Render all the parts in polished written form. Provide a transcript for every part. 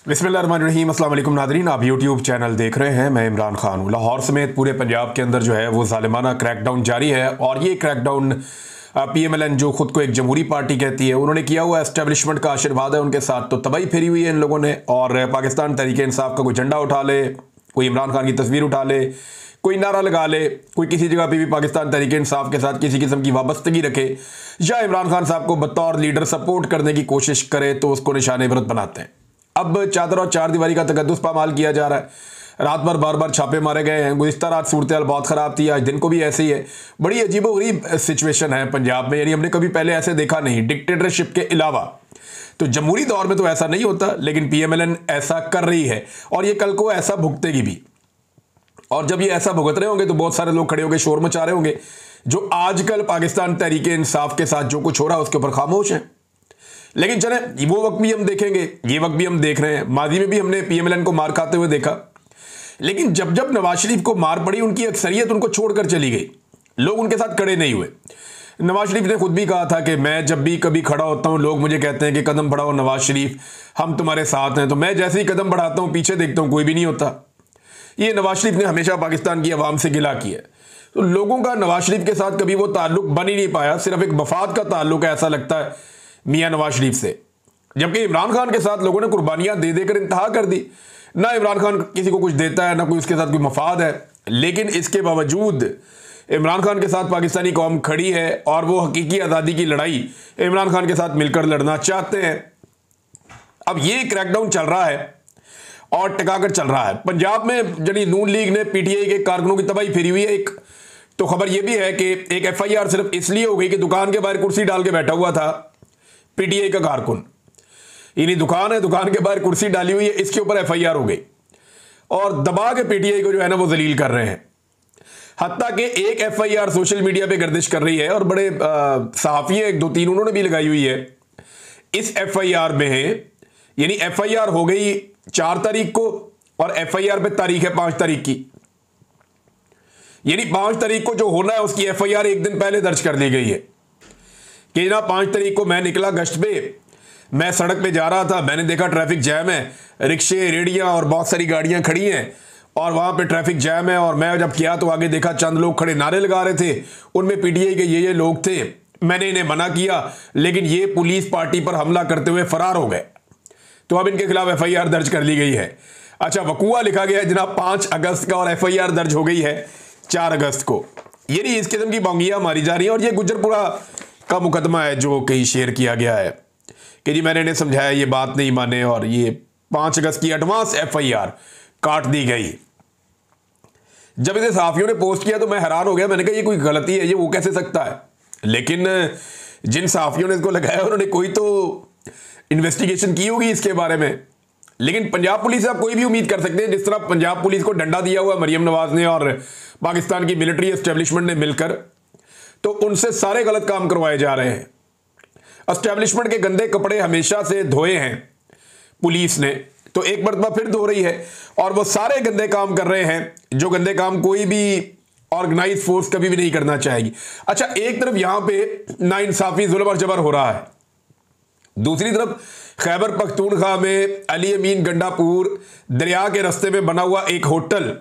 बिस्मिल्लाहिर्रहमानिर्रहीम। अस्सलाम वालेकुम नादरीन, आप यूट्यूब चैनल देख रहे हैं। मैं इमरान खान हूँ। लाहौर समेत पूरे पंजाब के अंदर जो है वो ज़ालिमाना क्रैकडाउन जारी है और ये क्रैकडाउन PMLN जो खुद को एक जमहूरी पार्टी कहती है उन्होंने किया हुआ। एस्टेब्लिशमेंट का आशीर्वाद है उनके साथ, तो तबाही फेरी हुई है इन लोगों ने। और पाकिस्तान तहरीक इंसाफ का कोई झंडा उठा ले, कोई इमरान खान की तस्वीर उठा ले, कोई नारा लगा ले, कोई किसी जगह पे भी पाकिस्तान तहरीक इंसाफ के साथ किसी किस्म की वाबस्तगी रखे या इमरान खान साहब को बतौर लीडर सपोर्ट करने की कोशिश करे तो उसको निशाने इबरत बनाते हैं। अब चादर और चार दीवारी का तकद्दुस पामाल किया जा रहा है। रात भर बार बार छापे मारे गए हैं। गुज़िश्ता रात सूरत हाल बहुत ख़राब थी, आज दिन को भी ऐसे ही है। बड़ी अजीबोगरीब सिचुएशन है पंजाब में, यानी हमने कभी पहले ऐसे देखा नहीं डिक्टेटरशिप के अलावा। तो जमहूरी दौर में तो ऐसा नहीं होता, लेकिन PMLN ऐसा कर रही है और ये कल को ऐसा भुगतेगी भी। और जब ये ऐसा भुगत रहे होंगे तो बहुत सारे लोग खड़े होंगे, शोर मचा रहे होंगे जो आजकल पाकिस्तान तहरीक इंसाफ के साथ जो कुछ हो रहा है उसके ऊपर खामोश हैं। लेकिन चले वो वक्त भी हम देखेंगे, ये वक्त भी हम देख रहे हैं। माजी में भी हमने PMLN को मार खाते हुए देखा, लेकिन जब जब नवाज शरीफ को मार पड़ी उनकी अक्सरियत उनको छोड़कर चली गई, लोग उनके साथ खड़े नहीं हुए। नवाज शरीफ ने खुद भी कहा था कि मैं जब भी कभी खड़ा होता हूं लोग मुझे कहते हैं कि कदम बढ़ाओ नवाज शरीफ, हम तुम्हारे साथ हैं। तो मैं जैसे ही कदम बढ़ाता हूं पीछे देखता हूं कोई भी नहीं होता। ये नवाज शरीफ ने हमेशा पाकिस्तान की आवाम से गिला किया। तो लोगों का नवाज शरीफ के साथ कभी वो ताल्लुक बन ही नहीं पाया, सिर्फ एक मफाद का ताल्लुक है ऐसा लगता है मियां नवाज शरीफ से। जबकि इमरान खान के साथ लोगों ने कुर्बानियां दे देकर इंतहा कर दी। ना इमरान खान किसी को कुछ देता है, ना कोई उसके साथ कोई मफाद है, लेकिन इसके बावजूद इमरान खान के साथ पाकिस्तानी कौम खड़ी है और वो हकीकी आज़ादी की लड़ाई इमरान खान के साथ मिलकर लड़ना चाहते हैं। अब ये क्रैकडाउन चल रहा है और टिकाकर चल रहा है। पंजाब में जड़ी नून लीग ने PTI के कारकुनों की तबाही फेरी हुई है। एक तो खबर यह भी है कि एक FIR सिर्फ इसलिए हो गई कि दुकान के बाहर कुर्सी डाल के बैठा हुआ था PTI का कारकुन। यानी दुकान है, दुकान के बाहर कुर्सी डाली हुई है, इसके ऊपर FIR हो गई और दबा के PTI को जो है ना वो जलील कर रहे हैं। हत्ता कि एक FIR सोशल मीडिया पे गर्दिश कर रही है और बड़े सहाफ़ी एक दो तीन उन्होंने भी लगाई हुई है। इस FIR में है, यानी FIR हो गई 4 तारीख को और FIR पे तारीख है 5 तारीख की। यानी 5 तारीख को जो होना है उसकी FIR एक दिन पहले दर्ज कर दी गई है कि ना 5 तारीख को मैं निकला गश्त पे, मैं सड़क पे जा रहा था, मैंने देखा ट्रैफिक जैम है, रिक्शे रेडियां और बहुत सारी गाड़ियां खड़ी हैं और वहां पे ट्रैफिक जैम है। और मैं जब किया तो आगे देखा चंद लोग खड़े नारे लगा रहे थे, उनमें PTI के ये लोग थे। मैंने इन्हें मना किया लेकिन ये पुलिस पार्टी पर हमला करते हुए फरार हो गए, तो अब इनके खिलाफ FIR दर्ज कर ली गई है। अच्छा, वकूआ लिखा गया है जनाब 5 अगस्त का और FIR दर्ज हो गई है 4 अगस्त को। ये नहीं, इस किस्म की बांगियां मारी जा रही हैं। और ये गुजरपुरा का मुकदमा है जो कहीं शेयर किया गया है कि जी मैंने इन्हें समझाया, ये बात नहीं माने और ये 5 अगस्त की एडवांस FIR काट दी गई। जब इसे सहाफियों ने पोस्ट किया तो मैं हैरान हो गया, मैंने कहा ये कोई गलती है, ये वो कैसे सकता है। लेकिन जिन सहाफियों ने इसको लगाया उन्होंने कोई तो इन्वेस्टिगेशन की होगी इसके बारे में। लेकिन पंजाब पुलिस से आप कोई भी उम्मीद कर सकते हैं, जिस तरह पंजाब पुलिस को डंडा दिया हुआ मरियम नवाज ने और पाकिस्तान की मिलिट्री एस्टेब्लिशमेंट ने मिलकर, तो उनसे सारे गलत काम करवाए जा रहे हैं। एस्टेब्लिशमेंट के गंदे कपड़े हमेशा से धोए हैं पुलिस ने, तो एक मरतबा फिर धो रही है और वो सारे गंदे काम कर रहे हैं जो गंदे काम कोई भी ऑर्गेनाइज फोर्स कभी भी नहीं करना चाहेगी। अच्छा, एक तरफ यहां पे नाइंसाफी जुल्म और जबर हो रहा है, दूसरी तरफ खैबर पख्तूनख्वा में अली अमीन गंडापुर दरिया के रास्ते में बना हुआ एक होटल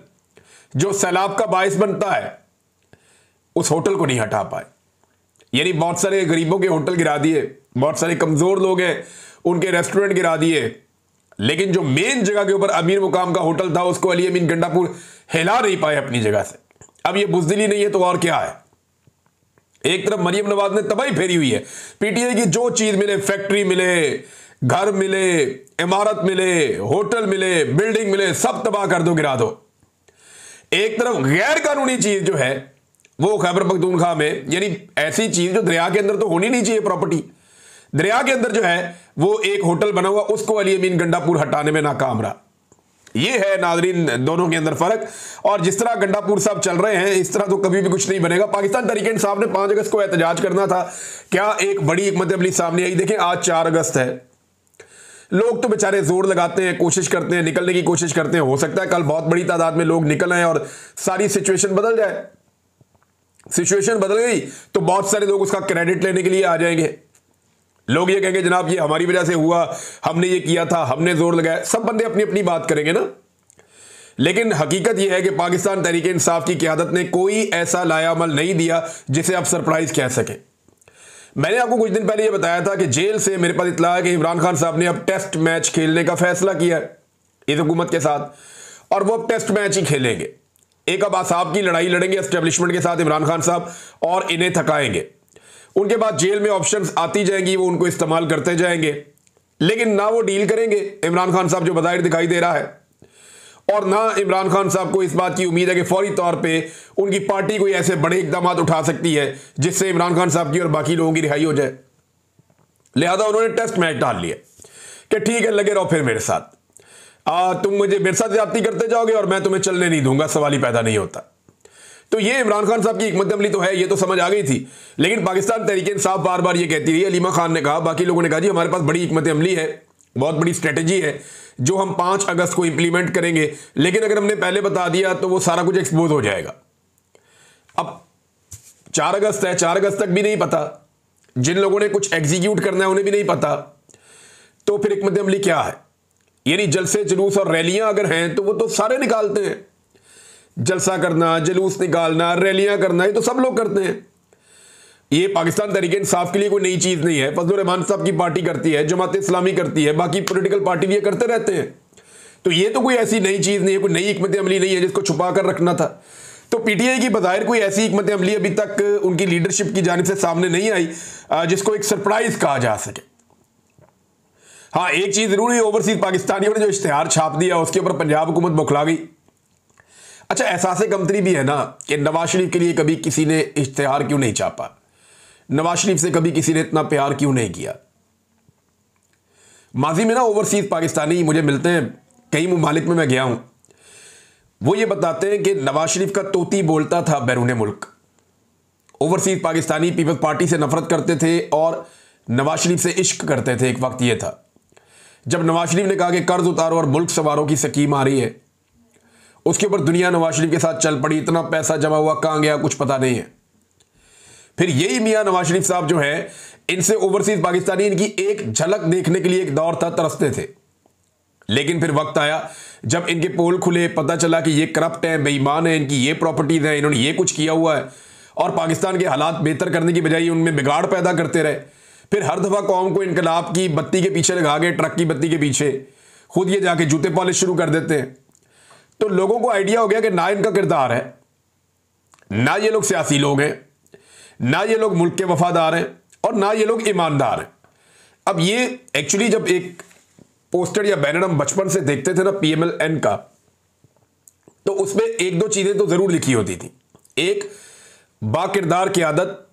जो सैलाब का बायस बनता है, उस होटल को नहीं हटा पाए। यानी बहुत सारे गरीबों के होटल गिरा दिए, बहुत सारे कमजोर लोग हैं उनके रेस्टोरेंट गिरा दिए, लेकिन जो मेन जगह के ऊपर अमीर मुकाम का होटल था उसको अली अमीन गंडापुर हिला नहीं पाए अपनी जगह से। अब ये बुज़दिली नहीं है तो और क्या है। एक तरफ मरियम नवाज ने तबाही फेरी हुई है, PTI की जो चीज मिले, फैक्ट्री मिले, घर मिले, इमारत मिले, होटल मिले, बिल्डिंग मिले, सब तबाह कर दो, गिरा दो। एक तरफ गैर कानूनी चीज जो है वो खैबर पख्तूनख्वा में, यानी ऐसी चीज जो दरिया के अंदर तो होनी नहीं चाहिए, प्रॉपर्टी दरिया के अंदर जो है वो एक होटल बना हुआ, उसको अली अमीन गंडापुर हटाने में नाकाम रहा। ये है नाजरीन दोनों के अंदर फर्क। और जिस तरह गंडापुर साहब चल रहे हैं इस तरह तो कभी भी कुछ नहीं बनेगा। पाकिस्तान तहरीक इंसाफ ने 5 अगस्त को एहतजाज करना था, क्या एक बड़ी हिकमत अमली सामने आई। देखें आज 4 अगस्त है, लोग तो बेचारे जोर लगाते हैं, कोशिश करते हैं, निकलने की कोशिश करते हैं। हो सकता है कल बहुत बड़ी तादाद में लोग निकल आए और सारी सिचुएशन बदल जाए। सिचुएशन बदल गई तो बहुत सारे लोग उसका क्रेडिट लेने के लिए आ जाएंगे। लोग ये कहेंगे जनाब ये हमारी वजह से हुआ, हमने ये किया था, हमने जोर लगाया, सब बंदे अपनी अपनी बात करेंगे ना। लेकिन हकीकत यह है कि पाकिस्तान तहरीक इंसाफ की क़यादत ने कोई ऐसा लायामल नहीं दिया जिसे आप सरप्राइज कह सकें। मैंने आपको कुछ दिन पहले यह बताया था कि जेल से मेरे पास इत्तला है कि इमरान खान साहब ने अब टेस्ट मैच खेलने का फैसला किया है इस हुकूमत के साथ, और वो अब टेस्ट मैच ही खेलेंगे। एक अब आसाब की लड़ाई लड़ेंगे एस्टेब्लिशमेंट के साथ इमरान खान साहब, और इन्हें थकाएंगे। उनके बाद जेल में ऑप्शंस आती जाएंगी, वो उनको इस्तेमाल करते जाएंगे, लेकिन ना वो डील करेंगे इमरान खान साहब जो बज़ाहिर दिखाई दे रहा है, और ना इमरान खान साहब को इस बात की उम्मीद है कि फौरी तौर पे उनकी पार्टी कोई ऐसे बड़े इकदाम उठा सकती है जिससे इमरान खान साहब की और बाकी लोगों की रिहाई हो जाए। लिहाजा उन्होंने टेस्ट मैच डाल लिया कि ठीक है लगे रहो फिर मेरे साथ, तुम मुझे मेरे साथ ज्यादती करते जाओगे और मैं तुम्हें चलने नहीं दूंगा, सवाल ही पैदा नहीं होता। तो ये इमरान खान साहब की हिकमत अमली तो है, ये तो समझ आ गई थी, लेकिन पाकिस्तान तहरीक इंसाफ बार बार ये कहती रही, अलीमा खान ने कहा, बाकी लोगों ने कहा जी हमारे पास बड़ी हिकमत अमली है, बहुत बड़ी स्ट्रेटेजी है जो हम 5 अगस्त को इंप्लीमेंट करेंगे, लेकिन अगर हमने पहले बता दिया तो वो सारा कुछ एक्सपोज हो जाएगा। अब 4 अगस्त है, 4 अगस्त तक भी नहीं पता, जिन लोगों ने कुछ एग्जीक्यूट करना है उन्हें भी नहीं पता, तो फिर हिकमत अमली क्या है? यानी जलसे जुलूस और रैलियां अगर हैं तो वो तो सारे निकालते हैं, जलसा करना, जुलूस निकालना, रैलियां करना, ये तो सब लोग करते हैं। ये पाकिस्तान तहरीक इंसाफ के लिए कोई नई चीज नहीं है, फजलुर रहमान साहब की पार्टी करती है, जमात इस्लामी करती है, बाकी पॉलिटिकल पार्टी भी ये करते रहते हैं। तो ये तो कोई ऐसी नई चीज नहीं है, कोई नई हिकमत अमली नहीं है जिसको छुपा कर रखना था। तो पीटीआई की बज़ाहिर कोई ऐसी हिकमत अमली अभी तक उनकी लीडरशिप की जानिब से सामने नहीं आई जिसको एक सरप्राइज कहा जा सके। हाँ, एक चीज जरूर है, ओवरसीज पाकिस्तानियों ने जो इश्तिहार छाप दिया उसके ऊपर पंजाब हुकूमत बौखला गई। अच्छा, एहसास कमतरी भी है ना कि नवाज शरीफ के लिए कभी किसी ने इश्तिहार क्यों नहीं छापा, नवाज शरीफ से कभी किसी ने इतना प्यार क्यों नहीं किया। माजी में ना ओवरसीज पाकिस्तानी मुझे मिलते हैं, कई मुमालिक में मैं गया हूं, वो ये बताते हैं कि नवाज शरीफ का तोती बोलता था बैरून मुल्क। ओवरसीज पाकिस्तानी पीपल्स पार्टी से नफरत करते थे और नवाज शरीफ से इश्क करते थे। एक वक्त ये था जब नवाज शरीफ ने कहा कि कर्ज उतारो और मुल्क सवारों की स्कीम आ रही है, उसके ऊपर दुनिया नवाज शरीफ के साथ चल पड़ी, इतना पैसा जमा हुआ कहां गया कुछ पता नहीं है। फिर यही मियां नवाज शरीफ साहब जो है, इनसे ओवरसीज पाकिस्तानी इनकी एक झलक देखने के लिए एक दौर था, तरसते थे। लेकिन फिर वक्त आया जब इनके पोल खुले, पता चला कि ये करप्ट हैं, बेईमान हैं, इनकी ये प्रॉपर्टीज हैं, इन्होंने ये कुछ किया हुआ है, और पाकिस्तान के हालात बेहतर करने की बजाय उनमें बिगाड़ पैदा करते रहे। फिर हर दफा कौम को इनकलाब की बत्ती के पीछे लगा के, ट्रक की बत्ती के पीछे, खुद ये जाके जूते पॉलिश शुरू कर देते हैं। तो लोगों को आइडिया हो गया कि ना इनका किरदार है, ना ये लोग सियासी लोग हैं, ना ये लोग मुल्क के वफादार हैं, और ना ये लोग ईमानदार हैं। अब ये एक्चुअली जब एक पोस्टर या बैनर हम बचपन से देखते थे ना PMLN का, तो उसमें 1-2 चीजें तो जरूर लिखी होती थी। एक, बाकिरदार क़यादत,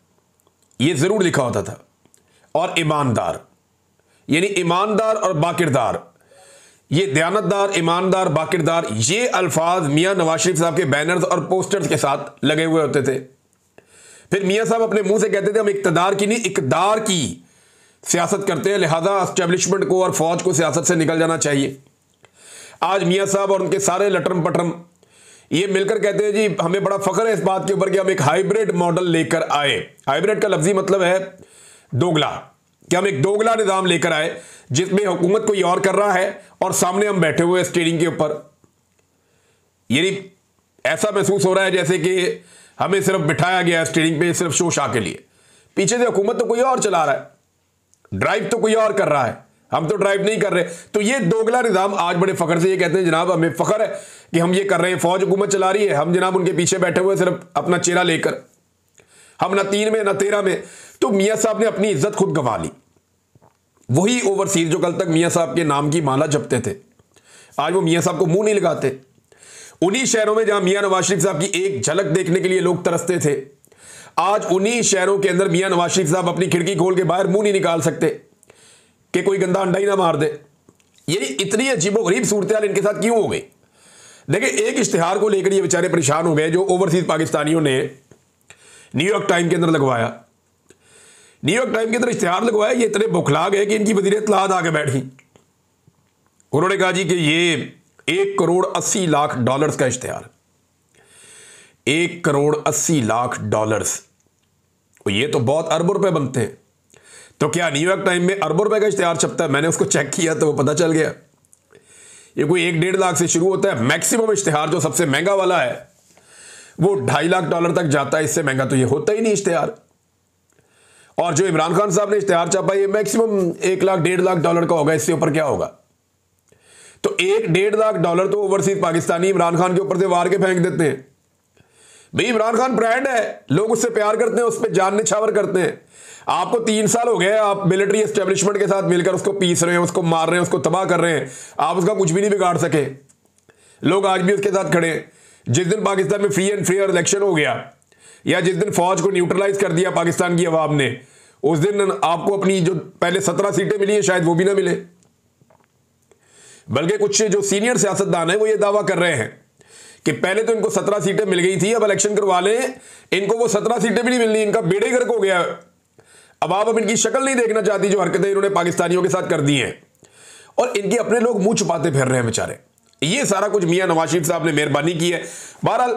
ये जरूर लिखा होता था, और ईमानदार, यानी ईमानदार और बाकिरदार, ये दयानतदार, ईमानदार, बाकिरदार, ये अल्फाज मियां नवाज शरीफ साहब के बैनर्स और पोस्टर्स के साथ लगे हुए होते थे। फिर मियां साहब अपने मुंह से कहते थे हम इक़्तिदार की नहीं इक़्तिदार की सियासत करते हैं, लिहाजा एस्टेब्लिशमेंट को और फौज को सियासत से निकल जाना चाहिए। आज मियां साहब और उनके सारे लटरम पटरम ये मिलकर कहते हैं जी हमें बड़ा फख्र है इस बात के ऊपर कि हम एक हाइब्रिड मॉडल लेकर आए। हाइब्रिड का लफ्जी मतलब है दोगला, कि हम एक दोगला निज़ाम लेकर आए जिसमें हुकूमत कोई और कर रहा है और सामने हम बैठे हुए स्टीयरिंग के ऊपर। यानी ऐसा महसूस हो रहा है जैसे कि हमें सिर्फ बिठाया गया है स्टीयरिंग पे सिर्फ शो शाह के लिए, पीछे से हुकूमत तो कोई और चला रहा है, ड्राइव तो कोई और कर रहा है, हम तो ड्राइव नहीं कर रहे। तो ये दोगला निज़ाम आज बड़े फख्र से ये कहते हैं जनाब हमें फख्र है कि हम ये कर रहे हैं, फौज हुकूमत चला रही है, हम जनाब उनके पीछे बैठे हुए सिर्फ अपना चेहरा लेकर, हम ना 3 में ना 13 में। तो मियां साहब ने अपनी इज्जत खुद गंवा ली। वही ओवरसीज जो कल तक मियां साहब के नाम की माला जपते थे, आज वो मियां साहब को मुंह नहीं लगाते। उन्हीं शहरों में जहां मियां नवाज शरीफ साहब की एक झलक देखने के लिए लोग तरसते थे, आज उन्हीं शहरों के अंदर मियां नवाज शरीफ साहब अपनी खिड़की खोल के बाहर मुंह नहीं निकाल सकते कि कोई गंदा अंडा ही ना मार दे। ये इतनी अजीबोगरीब सूरत हाल इनके साथ क्यों हो गई? देखिए, एक इश्तिहार को लेकर ये बेचारे परेशान हो गए जो ओवरसीज पाकिस्तानियों ने न्यूयॉर्क टाइम के अंदर लगवाया। न्यूयॉर्क टाइम के अंदर इश्तिहार लगवाया, ये इतने बौखला गए कि इनकी वज़ीर इत्तलात आके बैठी। उन्होंने कहा जी कि ये $1,80,00,000 का इश्तिहार, $1,80,00,000, ये तो बहुत अरबों रुपए बनते हैं। तो क्या न्यूयॉर्क टाइम में अरबों रुपए का इश्तिहार छपता है? मैंने उसको चेक किया तो वो पता चल गया ये कोई 1-1.5 लाख से शुरू होता है। मैक्सिमम इश्तिहार जो सबसे महंगा वाला है वो $2.5 लाख तक जाता है। इससे महंगा तो ये होता ही नहीं इश्तिहार। और जो इमरान खान साहब ने इश्तिहार छापा ये मैक्सिमम $1 लाख $1.5 लाख का होगा। इससे ऊपर क्या होगा? तो $1-1.5 लाख तो ओवरसीज पाकिस्तानी इमरान खान के ऊपर से वार के फेंक देते हैं। भाई इमरान खान ब्रांड है, लोग उससे प्यार करते हैं, उस पर जान निछावर करते हैं। आपको 3 साल हो गए, आप मिलिट्री एस्टेब्लिशमेंट के साथ मिलकर उसको पीस रहे हैं, उसको मार रहे हैं, उसको तबाह कर रहे हैं। आप उसका कुछ भी नहीं बिगाड़ सके। लोग आज भी उसके साथ खड़े हैं। जिस दिन पाकिस्तान में फ्री एंड फेयर इलेक्शन हो गया या जिस दिन फौज को न्यूट्रलाइज कर दिया पाकिस्तान की अवाम ने, उस दिन आपको अपनी जो पहले 17 सीटें मिली है शायद वो भी ना मिले। बल्कि कुछ जो सीनियर सियासतदान है वो ये दावा कर रहे हैं कि पहले तो इनको 17 सीटें मिल गई थी, अब इलेक्शन करवा लें, इनको वो 17 सीटें भी नहीं मिलनी, इनका बेड़े गर्क हो गया। अब इनकी शक्ल नहीं देखना चाहती जो हरकतें इन्होंने पाकिस्तानियों के साथ कर दी हैं। और इनके अपने लोग मुंह छुपाते फिर रहे हैं बेचारे। ये सारा कुछ मियां नवाज शरीफ साहब ने मेहरबानी की है। बहरहाल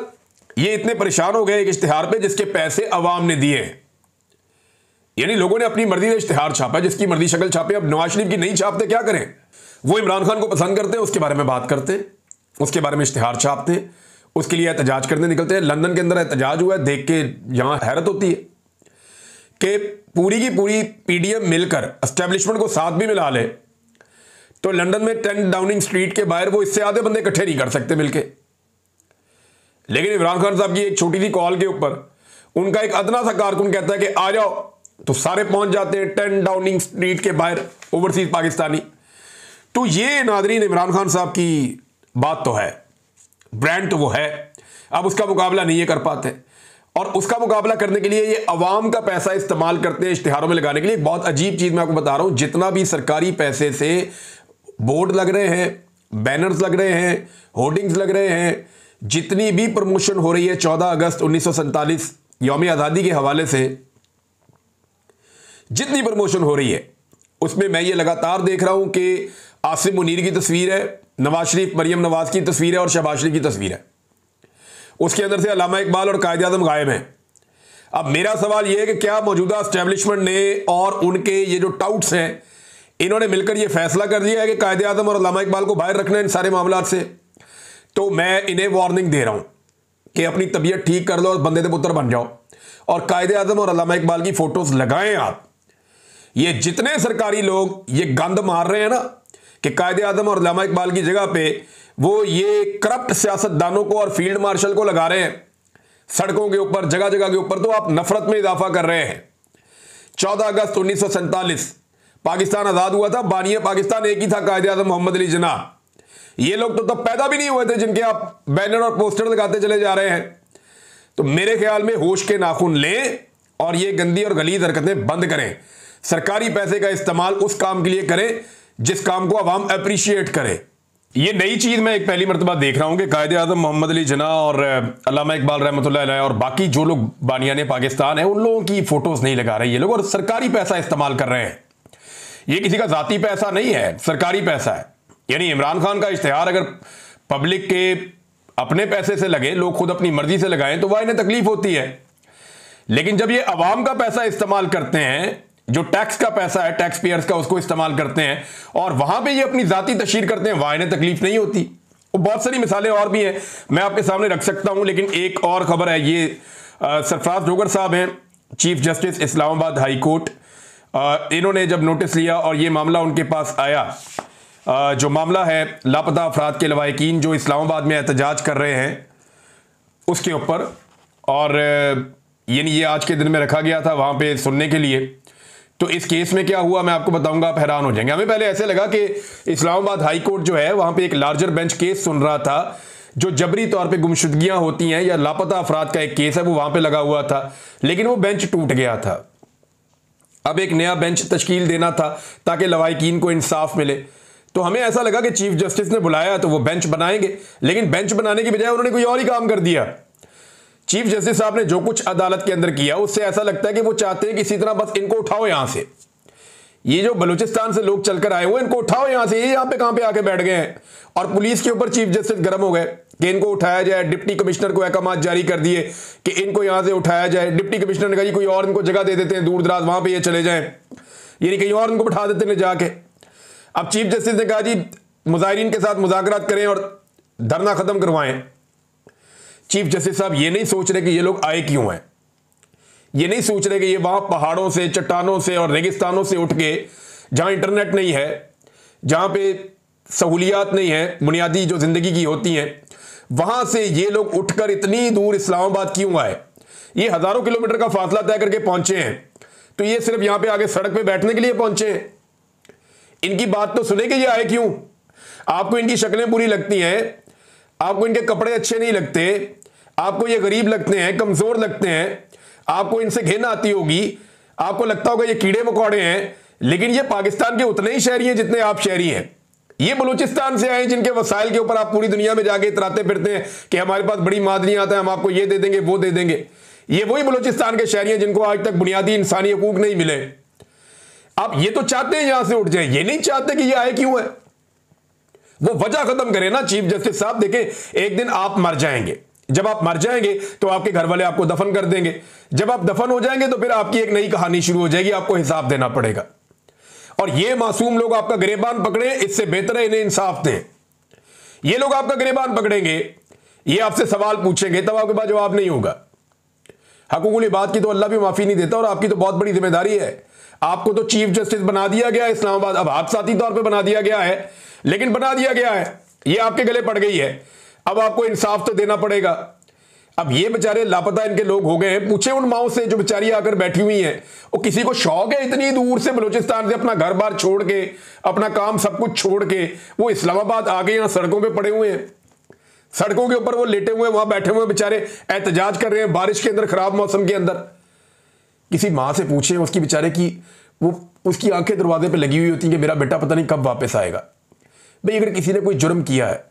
ये इतने परेशान हो गए एक इश्तिहार पे जिसके पैसे अवाम ने दिए हैं। यानी लोगों ने अपनी मर्जी से इश्तिहार छापा, जिसकी मर्जी शक्ल छापे। अब नवाज शरीफ की नहीं छापते क्या करें? वो इमरान खान को पसंद करते हैं, उसके बारे में बात करते हैं, उसके बारे में इश्तिहार छापते हैं, उसके लिए एहतजाज करने निकलते हैं। लंदन के अंदर एहतजाज हुआ है, देख के यहां हैरत होती है कि पूरी की पूरी पीडीएम मिलकर एस्टेब्लिशमेंट को साथ भी मिला ले तो लंदन में 10 डाउनिंग स्ट्रीट के बाहर वो इससे आधे बंदे इकट्ठे नहीं कर सकते मिलके। लेकिन इमरान खान साहब की एक छोटी सी कॉल के ऊपर उनका एक अदना सा कारकुन कहता है कि आ जाओ, तो सारे पहुंच जाते हैं 10 डाउनिंग स्ट्रीट के बाहर, ओवरसीज पाकिस्तानी। तो ये नादरीन इमरान खान साहब की बात तो है, ब्रांड तो वो है। अब उसका मुकाबला नहीं ये कर पाते और उसका मुकाबला करने के लिए ये अवाम का पैसा इस्तेमाल करते हैं इश्तिहारों में लगाने के लिए। एक बहुत अजीब चीज मैं आपको बता रहा हूं, जितना भी सरकारी पैसे से बोर्ड लग रहे हैं, बैनर्स लग रहे हैं, होर्डिंग्स लग रहे हैं, जितनी भी प्रमोशन हो रही है 14 अगस्त 1947 यौम आज़ादी के हवाले से जितनी प्रमोशन हो रही है उसमें मैं ये लगातार देख रहा हूं कि आसिम मुनीर की तस्वीर है, नवाज शरीफ मरियम नवाज की तस्वीर है और शहबाज शरीफ की तस्वीर है। उसके अंदर से अल्लामा इकबाल और कायदे आज़म गायब हैं। अब मेरा सवाल यह है कि क्या मौजूदा एस्टेब्लिशमेंट ने और उनके ये जो टाउट्स हैं इन्होंने मिलकर ये फैसला कर लिया है कि कायदे आज़म और अल्लामा इकबाल को बाहर रखना है इन सारे मामलात से? तो मैं इन्हें वार्निंग दे रहा हूं कि अपनी तबीयत ठीक कर लो और बंदे दे पुत्र बन जाओ और कायदे आज़म और अल्लामा इकबाल की फोटोज लगाएं आप। ये जितने सरकारी लोग ये गंद मार रहे हैं ना कि कायदे आज़म और अल्लामा इकबाल की जगह पे वो ये करप्ट सियासतदानों को और फील्ड मार्शल को लगा रहे हैं सड़कों के ऊपर, जगह जगह के ऊपर, तो आप नफरत में इजाफा कर रहे हैं। 14 अगस्त 1947 पाकिस्तान आजाद हुआ था, बानिया पाकिस्तान एक ही था, कायदे आज़म मोहम्मद अली जिन्ना। ये लोग तो तब पैदा भी नहीं हुए थे जिनके आप बैनर और पोस्टर लगाते चले जा रहे हैं। तो मेरे ख्याल में होश के नाखून लें और ये गंदी और गलीज हरकतें बंद करें। सरकारी पैसे का इस्तेमाल उस काम के लिए करें जिस काम को अवाम अप्रिशिएट करे। ये नई चीज मैं एक पहली मरतबा देख रहा हूं कि कायदे आज़म मोहम्मद अली जिन्ना और अल्लामा इकबाल रहमतुल्लाह अलैह और बाकी जो लोग बानियाने पाकिस्तान है उन लोगों की फोटोज नहीं लगा रहे ये लोग और सरकारी पैसा इस्तेमाल कर रहे हैं। ये किसी का जाती पैसा नहीं है, सरकारी पैसा है। यानी इमरान खान का इश्तिहार अगर पब्लिक के अपने पैसे से लगे, लोग खुद अपनी मर्जी से लगाएं तो वह इन्हें तकलीफ होती है। लेकिन जब ये अवाम का पैसा इस्तेमाल करते हैं, जो टैक्स का पैसा है, टैक्स पेयर्स का, उसको इस्तेमाल करते हैं और वहां पे ये अपनी जाती तशहीर करते हैं, वहां इन्हें तकलीफ नहीं होती। और बहुत सारी मिसालें और भी हैं, मैं आपके सामने रख सकता हूं। लेकिन एक और खबर है, ये सरफराज जोगर साहब हैं, chief justice Islamabad high court. इन्होंने जब नोटिस लिया और ये मामला उनके पास आया, जो मामला है लापता अफराद के लवाहिकीन जो इस्लामाबाद में एहतजाज कर रहे हैं उसके ऊपर, और यानी ये आज के दिन में रखा गया था वहां पे सुनने के लिए। तो इस केस में क्या हुआ मैं आपको बताऊंगा, आप हैरान हो जाएंगे। हमें पहले ऐसे लगा कि इस्लामाबाद हाई कोर्ट जो है वहां पे एक लार्जर बेंच केस सुन रहा था, जो जबरी तौर पे गुमशुदगियां होती हैं या लापता अफराद का एक केस है वो वहां पे लगा हुआ था, लेकिन वो बेंच टूट गया था। अब एक नया बेंच तश्कील देना था ताकि लवाहिकीन को इंसाफ मिले। तो हमें ऐसा लगा कि चीफ जस्टिस ने बुलाया तो वो बेंच बनाएंगे, लेकिन बेंच बनाने की बजाय उन्होंने कोई और ही काम कर दिया। चीफ जस्टिस साहब ने जो कुछ अदालत के अंदर किया उससे ऐसा लगता है कि वो चाहते हैं कि इसी तरह बस इनको उठाओ यहां से, ये जो बलूचिस्तान से लोग चलकर आए हुए इनको उठाओ यहां से, ये यहां पे कहां पे आके बैठ गए हैं। और पुलिस के ऊपर चीफ जस्टिस गर्म हो गए कि इनको उठाया जाए। डिप्टी कमिश्नर को अहकाम जारी कर दिए कि इनको यहां से उठाया जाए। डिप्टी कमिश्नर ने कहा जी कोई और इनको जगह दे देते हैं दूर दराज, वहां पे ये चले जाएं। ये नहीं कहीं और उनको बैठा देते ले जाके। अब चीफ जस्टिस ने कहा जी मुजाहिरीन के साथ मुज़ाकरात करें और धरना खत्म करवाएं। चीफ जस्टिस साहब ये नहीं सोच रहे कि ये लोग आए क्यों हैं, ये नहीं सोच रहे कि ये वहां पहाड़ों से, चट्टानों से और रेगिस्तानों से उठ के, जहां इंटरनेट नहीं है, जहां पे सहूलियात नहीं है बुनियादी जो जिंदगी की होती हैं, वहां से ये लोग उठकर इतनी दूर इस्लामाबाद क्यों आए। ये हजारों किलोमीटर का फासला तय करके पहुंचे हैं, तो ये सिर्फ यहां पे आगे सड़क पे बैठने के लिए पहुंचे हैं। इनकी बात तो सुने कि ये आए क्यों। आपको इनकी शक्लें बुरी लगती हैं, आपको इनके कपड़े अच्छे नहीं लगते, आपको ये गरीब लगते हैं, कमजोर लगते हैं, आपको इनसे घिन आती होगी, आपको लगता होगा ये कीड़े मकोड़े हैं, लेकिन ये पाकिस्तान के उतने ही शहरी हैं जितने आप शहरी हैं। ये बलूचिस्तान से आए जिनके वसाइल के ऊपर आप पूरी दुनिया में जाके इतराते फिरते हैं कि हमारे पास बड़ी मादनियात है, हम आपको ये दे देंगे वो दे देंगे। ये वही बलूचिस्तान के शहरी हैं जिनको आज तक बुनियादी इंसानी हकूक नहीं मिले। आप ये तो चाहते हैं यहां से उठ जाए, ये नहीं चाहते कि ये आए क्यों है। वो वजह खत्म करें ना चीफ जस्टिस साहब। देखें, एक दिन आप मर जाएंगे, जब आप मर जाएंगे तो आपके घर वाले आपको दफन कर देंगे। जब आप दफन हो जाएंगे तो फिर आपकी एक नई कहानी शुरू हो जाएगी, आपको हिसाब देना पड़ेगा। और ये मासूम लोग आपका गिरेबान पकड़े, इससे बेहतर है इन्हें इंसाफ दें। ये लोग आपका गिरेबान पकड़ेंगे, ये आपसे सवाल पूछेंगे, तब आपके पास जवाब नहीं होगा। हकूकुल इबाद की तो अल्लाह भी माफी नहीं देता, और आपकी तो बहुत बड़ी जिम्मेदारी है। आपको तो चीफ जस्टिस बना दिया गया है इस्लामाबाद, अब हादसाती तौर पे बना दिया गया है, लेकिन बना दिया गया है, ये आपके गले पड़ गई है। अब आपको इंसाफ तो देना पड़ेगा। अब ये बेचारे लापता इनके लोग हो गए हैं, पूछे उन माओ से जो बेचारी आकर बैठी हुई हैं, वो किसी को शौक है इतनी दूर से बलूचिस्तान से अपना घर बार छोड़ के, अपना काम सब कुछ छोड़ के वो इस्लामाबाद आके यहां सड़कों पे पड़े हुए हैं, सड़कों के ऊपर वो लेटे हुए वहां बैठे हुए बेचारे एहतजाज कर रहे हैं बारिश के अंदर, खराब मौसम के अंदर। किसी माँ से पूछे उसकी बेचारे की, वो उसकी आंखें दरवाजे पे लगी हुई होती हैं कि मेरा बेटा पता नहीं कब वापस आएगा। भाई अगर किसी ने कोई जुर्म किया है,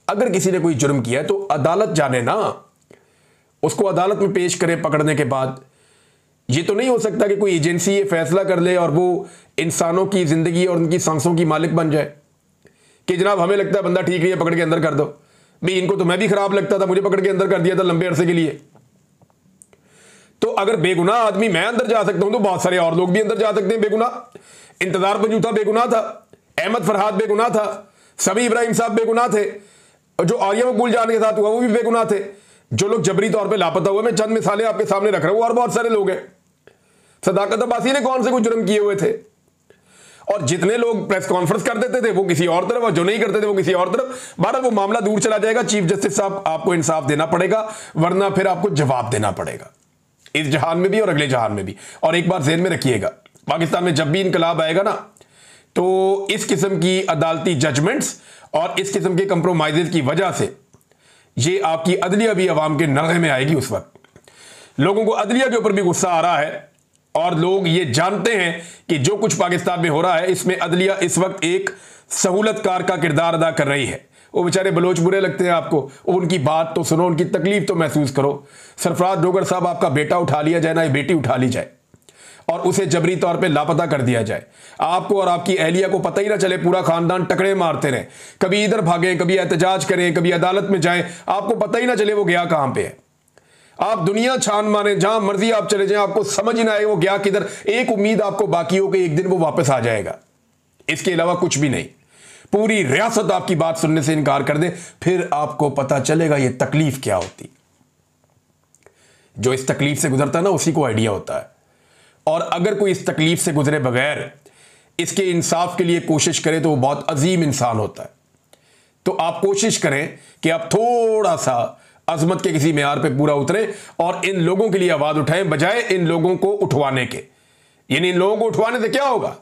अगर किसी ने कोई जुर्म किया है तो अदालत जाने ना, उसको अदालत में पेश करें पकड़ने के बाद। ये तो नहीं हो सकता कि कोई एजेंसी ये फैसला कर ले और वो इंसानों की जिंदगी और उनकी सांसों की मालिक बन जाए कि जनाब हमें लगता है बंदा ठीक है, पकड़ के अंदर कर दो। भाई इनको तो मैं भी खराब लगता था, मुझे पकड़ के अंदर कर दिया था लंबे अरसे के लिए। तो अगर बेगुनाह आदमी मैं अंदर जा सकता हूं तो बहुत सारे और लोग भी अंदर जा सकते हैं बेगुनाह। इंतजार बंजूथा बेगुनाह था, अहमद फरहाद बेगुनाह था, समी इब्राहिम साहब बेगुनाह थे, जो आर्या मकबूल जान के साथ हुआ वो भी बेगुनाह थे, जो लोग जबरी तौर पे लापता हुए, मैं चंद मिसालें आपके सामने रख रहा हूं, और बहुत सारे लोग हैं। सदाकत अब्बासी ने कौन से कुछ जुर्म किए हुए थे, और जितने लोग प्रेस कॉन्फ्रेंस कर देते थे वो किसी और तरफ, और जो नहीं करते थे वो किसी और तरफ। बहरहाल वो मामला दूर चला जाएगा। चीफ जस्टिस साहब आपको इंसाफ देना पड़ेगा, वरना फिर आपको जवाब देना पड़ेगा, इस जहान में भी और अगले जहान में भी। और एक बार ज़हन में रखिएगा, पाकिस्तान में जब भी इनकलाब आएगा ना, तो इस किस्म की अदालती जजमेंट्स और इस किस्म के कंप्रोमाइजेज की वजह से ये आपकी अदलिया भी अवाम के नरगे में आएगी। उस वक्त लोगों को अदलिया के ऊपर भी गुस्सा आ रहा है, और लोग ये जानते हैं कि जो कुछ पाकिस्तान में हो रहा है इसमें अदलिया इस वक्त एक सहूलतकार का किरदार अदा कर रही है। वो बेचारे बलोच बुरे लगते हैं आपको, उनकी बात तो सुनो, उनकी तकलीफ तो महसूस करो। सरफराज डोगर साहब आपका बेटा उठा लिया जाए ना, ये बेटी उठा ली जाए और उसे जबरी तौर पे लापता कर दिया जाए, आपको और आपकी अहलिया को पता ही ना चले, पूरा खानदान टकरे मारते रहे, कभी इधर भागें, कभी एहतजाज करें, कभी अदालत में जाएं, आपको पता ही ना चले वो गया कहां पे है। आप दुनिया छान मारे, जहां मर्जी आप चले जाएं, आपको समझ ही ना आए वो गया किधर। एक उम्मीद आपको बाकी हो कि एक दिन वो वापस आ जाएगा, इसके अलावा कुछ भी नहीं। पूरी रियासत आपकी बात सुनने से इनकार कर दे, फिर आपको पता चलेगा ये तकलीफ क्या होती। जो इस तकलीफ से गुजरता है ना, उसी को आइडिया होता है। और अगर कोई इस तकलीफ से गुजरे बगैर इसके इंसाफ के लिए कोशिश करे तो वो बहुत अजीम इंसान होता है। तो आप कोशिश करें कि आप थोड़ा सा अजमत के किसी मेयार पे पूरा उतरें और इन लोगों के लिए आवाज उठाएं, बजाय इन लोगों को उठवाने के। यानी इन लोगों को उठवाने से क्या होगा,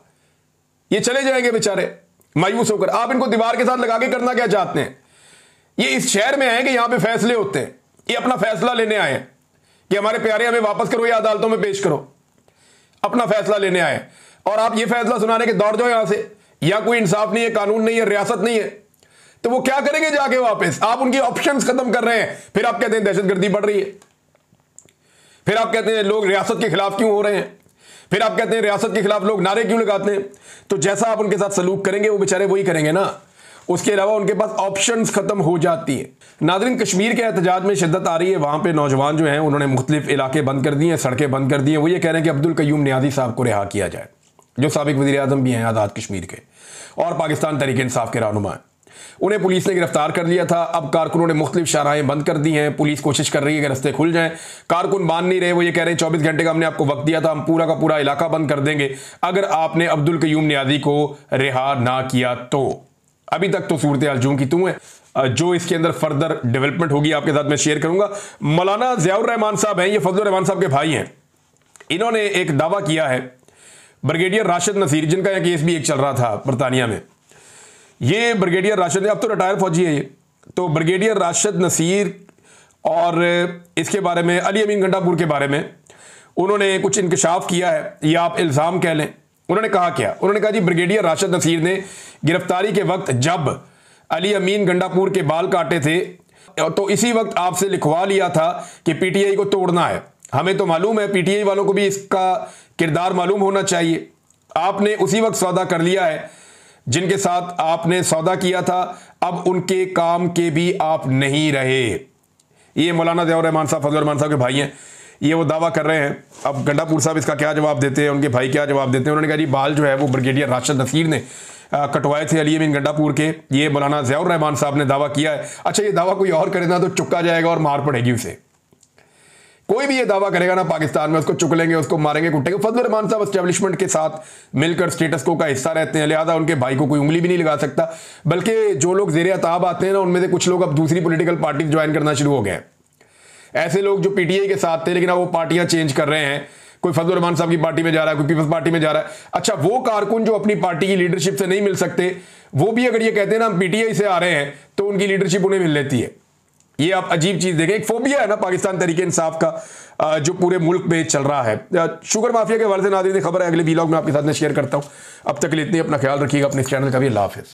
ये चले जाएंगे बेचारे मायूस होकर। आप इनको दीवार के साथ लगा के करना क्या चाहते हैं? ये इस शहर में आए कि यहां पे फैसले होते हैं, ये अपना फैसला लेने आए हैं कि हमारे प्यारे हमें वापस करो या अदालतों में पेश करो, अपना फैसला लेने आए। और आप ये फैसला सुनाने के दौड़ जाओ यहां से, या कोई इंसाफ नहीं है, कानून नहीं है, रियासत नहीं है, तो वो क्या करेंगे जाके वापस? आप उनकी ऑप्शंस खत्म कर रहे हैं। फिर आप कहते हैं दहशतगर्दी बढ़ रही है, फिर आप कहते हैं लोग रियासत के खिलाफ क्यों हो रहे हैं, फिर आप कहते हैं रियासत के खिलाफ लोग नारे क्यों लगाते हैं। तो जैसा आप उनके साथ सलूक करेंगे वो बेचारे वही करेंगे ना, उसके अलावा उनके पास ऑप्शंस खत्म हो जाती है। नाज़रीन, कश्मीर के एहतजाज में शिद्दत आ रही है। वहां पे नौजवान जो हैं उन्होंने मुख्तलिफ इलाके बंद कर दिए हैं, सड़कें बंद कर दी हैं। वो ये कह रहे हैं कि अब्दुल कयूम नियाज़ी साहब को रिहा किया जाए। जो साबिक वज़ीर आज़म भी हैं आज़ाद कश्मीर के और पाकिस्तान तहरीक इंसाफ के रहनुमा हैं। उन्हें पुलिस ने गिरफ्तार कर लिया था। अब कारकुनों ने मुख्तलिफ शाहराहें बंद कर दी हैं। पुलिस कोशिश कर रही है कि रास्ते खुल जाएं। कारकुन मान नहीं रहे। वो ये कह रहे हैं 24 घंटे का हमने आपको वक्त दिया था, हम पूरा का पूरा इलाका बंद कर देंगे अगर आपने अब्दुल कयूम नियाज़ी को रिहा ना किया तो। अभी तक तो सूरत हाल जूं की तूं है। जो इसके अंदर फर्दर डेवलपमेंट होगी आपके साथ मैं शेयर करूंगा। मौलाना ज़ियाउर रहमान साहब हैं, ये फजलुर रहमान साहब के भाई हैं। इन्होंने एक दावा किया है, ब्रिगेडियर राशिद नसीर, जिनका यह केस भी एक चल रहा था बरतानिया में, ये ब्रिगेडियर राशिद, अब तो रिटायर फौजी है ये, तो ब्रिगेडियर राशिद नसीर और इसके बारे में अली अमीन गंडापुर के बारे में उन्होंने कुछ इंकशाफ किया है, या आप इल्ज़ाम कह लें। उन्होंने कहा क्या? उन्होंने कहा जी ब्रिगेडियर राशिद नसीर ने गिरफ्तारी के वक्त जब अली अमीन गंडापुर के बाल काटे थे तो इसी वक्त आपसे लिखवा लिया था कि पीटीआई को तोड़ना है। हमें तो मालूम है, पीटीआई वालों को भी इसका किरदार मालूम होना चाहिए। आपने उसी वक्त सौदा कर लिया है जिनके साथ आपने सौदा किया था, अब उनके काम के भी आप नहीं रहे। ये मौलाना ज़ियाउर रहमान साहब फजलुर रहमान साहब के भाई हैं, ये वो दावा कर रहे हैं। अब गंडापुर साहब इसका क्या जवाब देते हैं, उनके भाई क्या जवाब देते हैं? उन्होंने कहा जी बाल जो है वो ब्रिगेडियर राशिद नसीर ने कटवाए थे अली अमीन गंडापुर के, ये मौलाना ज़ियाउर रहमान साहब ने दावा किया है। अच्छा, ये दावा कोई और करे ना तो चुका जाएगा और मार पड़ेगी उसे। कोई भी ये दावा करेगा ना पाकिस्तान में, उसको चुक लेंगे, उसको मारेंगे, कुटेंगे। फजलुर रहमान साहब एस्टेब्लिशमेंट के साथ मिलकर स्टेटस को का हिस्सा रहते हैं, लिहाजा उनके भाई को कोई उंगली भी नहीं लगा सकता। बल्कि जो लोग ज़ेरे अताब आते हैं ना, उनमें से कुछ लोग अब दूसरी पॉलिटिकल पार्टी ज्वाइन करना शुरू हो गए। ऐसे लोग जो पीटीआई के साथ थे लेकिन अब वो पार्टियां चेंज कर रहे हैं, कोई फजलुर रहमान साहब की पार्टी में जा रहा है, कोई पीपल्स पार्टी में जा रहा है। अच्छा, वो कारकुन जो अपनी पार्टी की लीडरशिप से नहीं मिल सकते, वो भी अगर ये कहते हैं ना हम पीटीआई से आ रहे हैं, तो उनकी लीडरशिप उन्हें मिल लेती है। ये आप अजीब चीज देखें, एक फोबिया है ना पाकिस्तान तहरीक इंसाफ का जो पूरे मुल्क में चल रहा है। शुगर माफिया के हवाले से नाज़रीन खबर है, अगले वीलॉग में आपके साथ में शेयर करता हूं। अब तक के लिए इतनी, अपना ख्याल रखिएगा, अपने चैनल का भी। अल्लाह हाफिज़।